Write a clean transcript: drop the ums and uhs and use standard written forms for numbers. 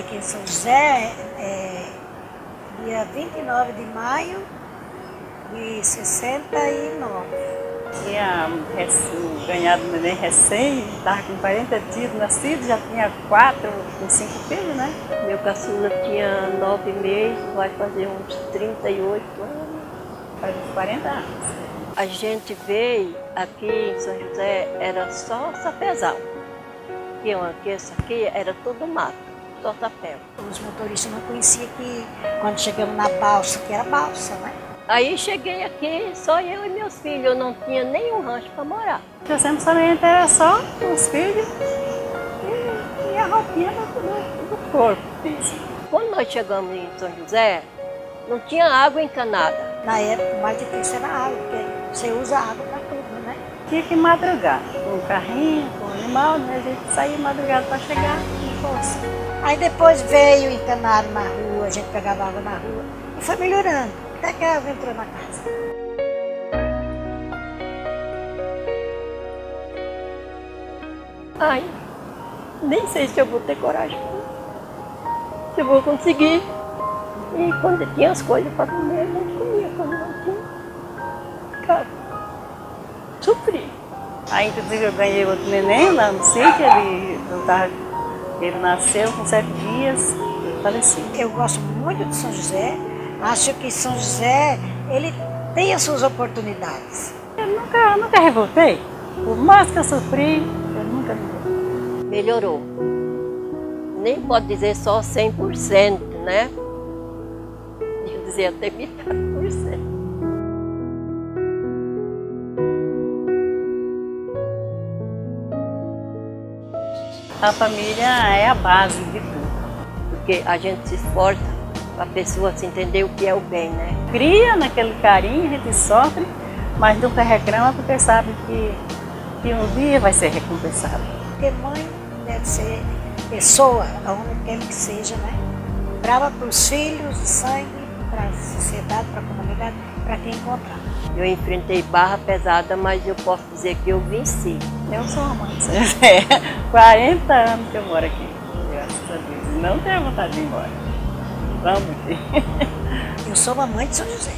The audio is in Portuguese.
aqui em São José, dia 29 de maio de 69. Tinha ganhado um neném recém, estava com 40 dias nascido, já tinha 4 com 5 filhos, né? Meu caçula tinha 9 meses, vai fazer uns 38 anos. Faz uns 40 anos. A gente veio aqui em São José, era só sapezal. Isso aqui era todo mato, só sapéu. Os motoristas não conheciam que quando chegamos na balsa, que era balsa, né? Aí cheguei aqui, só eu e meus filhos, eu não tinha nenhum rancho para morar. Eu sempre somente era só os filhos e a roupinha do corpo. Quando nós chegamos em São José, não tinha água encanada. Na época, o mais difícil era a água, porque você usa água para tudo, né? Tinha que madrugar, com o carrinho, com o animal, né? A gente saía madrugada para chegar no poço. Aí depois veio encanado na rua, a gente pegava água na rua e foi melhorando, até que a água entrou na casa. Ai, nem sei se eu vou ter coragem, se eu vou conseguir. E quando tinha as coisas para comer, a gente comia, quando não tinha, cara, sofri. Aí, inclusive, eu ganhei outro neném lá no sítio, ele nasceu com 7 dias e faleceu. Eu gosto muito de São José, acho que São José, ele tem as suas oportunidades. Eu nunca revoltei, por mais que eu sofri, eu nunca me revoltei. Melhorou. Nem pode dizer só 100%, né? Eu dizia até 10%. A família é a base de tudo. Porque a gente se esforça para a pessoa se entender o que é o bem, né? Cria naquele carinho, a gente sofre, mas nunca reclama porque sabe que um dia vai ser recompensado. Porque mãe deve ser pessoa, aonde quer que seja, né? Brava para os filhos, de sangue, para a sociedade, para a comunidade, para quem encontrar. Eu enfrentei barra pesada, mas eu posso dizer que eu venci. Eu sou uma mãe de São José, 40 anos que eu moro aqui, graças a Deus. Não tenho vontade de ir embora. Vamos ir. Eu sou uma mãe de São José.